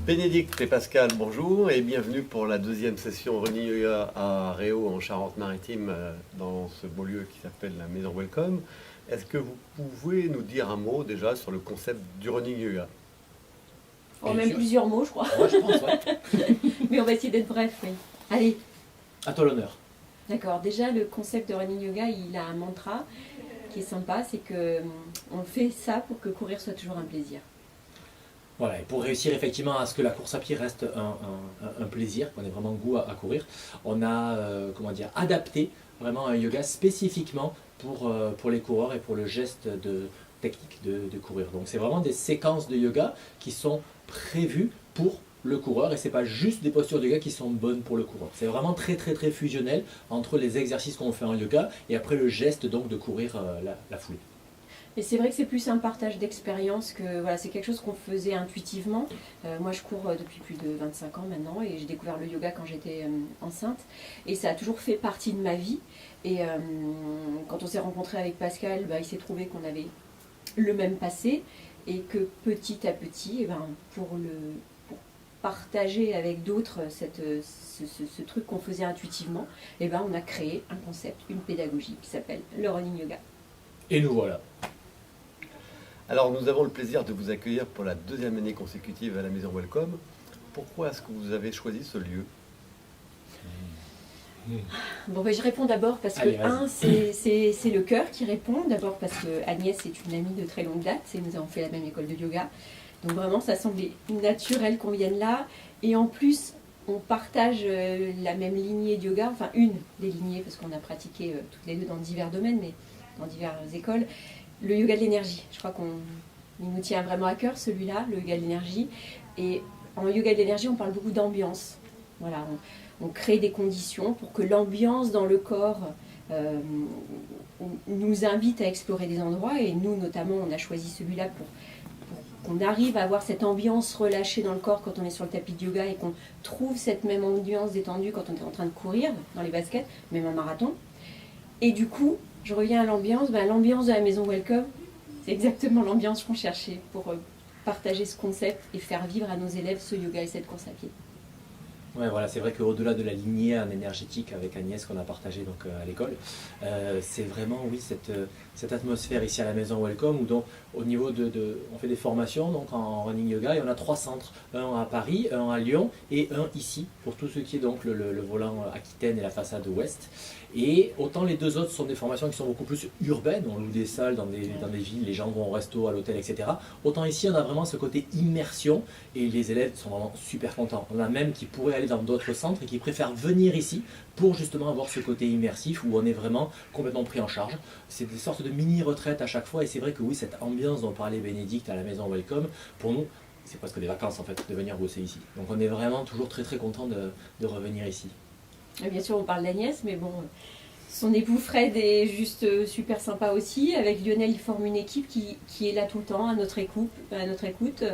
Bénédicte et Pascal, bonjour et bienvenue pour la deuxième session Running Yoga à Réau en Charente-Maritime dans ce beau lieu qui s'appelle la Maison Welcome. Est-ce que vous pouvez nous dire un mot déjà sur le concept du Running Yoga? Oh, même plusieurs mots, je crois. Ouais, je pense, ouais. Mais on va essayer d'être bref, oui. Allez, À toi l'honneur. d'accord. Déjà, le concept de running yoga, il a un mantra qui est sympa, c'est que on fait ça pour que courir soit toujours un plaisir. Voilà, et pour réussir effectivement à ce que la course à pied reste un plaisir, qu'on ait vraiment goût à courir, on a adapté vraiment un yoga spécifiquement pour les coureurs et pour le geste technique de courir. Donc c'est vraiment des séquences de yoga qui sont prévues pour le coureur et c'est pas juste des postures de yoga qui sont bonnes pour le coureur. C'est vraiment très fusionnel entre les exercices qu'on fait en yoga et après le geste donc de courir la foulée. Et c'est vrai que c'est plus un partage d'expérience que voilà, c'est quelque chose qu'on faisait intuitivement. Moi, je cours depuis plus de 25 ans maintenant et j'ai découvert le yoga quand j'étais enceinte et ça a toujours fait partie de ma vie. Et quand on s'est rencontré avec Pascal, il s'est trouvé qu'on avait le même passé et que petit à petit, pour partager avec d'autres ce truc qu'on faisait intuitivement, on a créé un concept, une pédagogie qui s'appelle le running yoga. Et nous voilà. Alors nous avons le plaisir de vous accueillir pour la deuxième année consécutive à la Maison Welcome. Pourquoi est-ce que vous avez choisi ce lieu? Bon, je réponds d'abord parce que, Allez, vas-y. c'est le cœur qui répond. D'abord parce que Agnès est une amie de très longue date et nous avons fait la même école de yoga. Donc vraiment, ça semblait naturel qu'on vienne là. Et en plus, on partage la même lignée de yoga, enfin une des lignées, parce qu'on a pratiqué toutes les deux dans divers domaines, mais dans diverses écoles. Le yoga de l'énergie, je crois qu'il nous tient vraiment à cœur celui-là, le yoga de l'énergie. Et en yoga de l'énergie, on parle beaucoup d'ambiance. Voilà, on crée des conditions pour que l'ambiance dans le corps nous invite à explorer des endroits. Et nous, notamment, on a choisi celui-là pour qu'on arrive à avoir cette ambiance relâchée dans le corps quand on est sur le tapis de yoga et qu'on trouve cette même ambiance détendue quand on est en train de courir dans les baskets, même un marathon. Et du coup, je reviens à l'ambiance. L'ambiance de la Maison Welcome, c'est exactement l'ambiance qu'on cherchait pour partager ce concept et faire vivre à nos élèves ce yoga et cette course à pied. Ouais, voilà, c'est vrai qu'au-delà de la lignée énergétique avec Agnès qu'on a partagée donc, à l'école, c'est vraiment oui, cette atmosphère ici à la Maison Welcome où donc, au niveau on fait des formations donc, en running yoga et on a 3 centres, un à Paris, un à Lyon et un ici pour tout ce qui est donc le volant Aquitaine et la façade ouest. Et autant les deux autres sont des formations qui sont beaucoup plus urbaines, on loue des salles dans des villes, les gens vont au resto, à l'hôtel, etc. Autant ici on a vraiment ce côté immersion et les élèves sont vraiment super contents. On a même qui pourraient aller dans d'autres centres et qui préfèrent venir ici pour justement avoir ce côté immersif où on est vraiment complètement pris en charge. C'est des sortes de mini-retraites à chaque fois et c'est vrai que oui, cette ambiance dont parlait Bénédicte à la Maison Welcome, pour nous, c'est presque des vacances en fait de venir bosser ici. Donc on est vraiment toujours très content de revenir ici. Et bien sûr, on parle d'Agnès, mais bon, son époux Fred est juste super sympa aussi. Avec Lionel, il forme une équipe qui est là tout le temps, à notre écoute.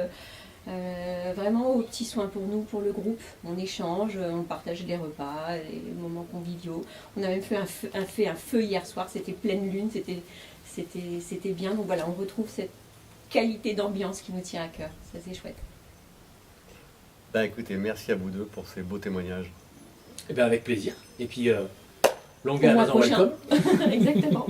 Vraiment aux petits soins pour nous, pour le groupe. On échange, on partage des repas, des moments conviviaux. On a même fait un feu hier soir, c'était pleine lune, c'était bien. Donc voilà, on retrouve cette qualité d'ambiance qui nous tient à cœur. Ça, c'est chouette. Écoutez, merci à vous deux pour ces beaux témoignages. Eh bien avec plaisir. Et puis, longue à la Maison Welcome. Exactement.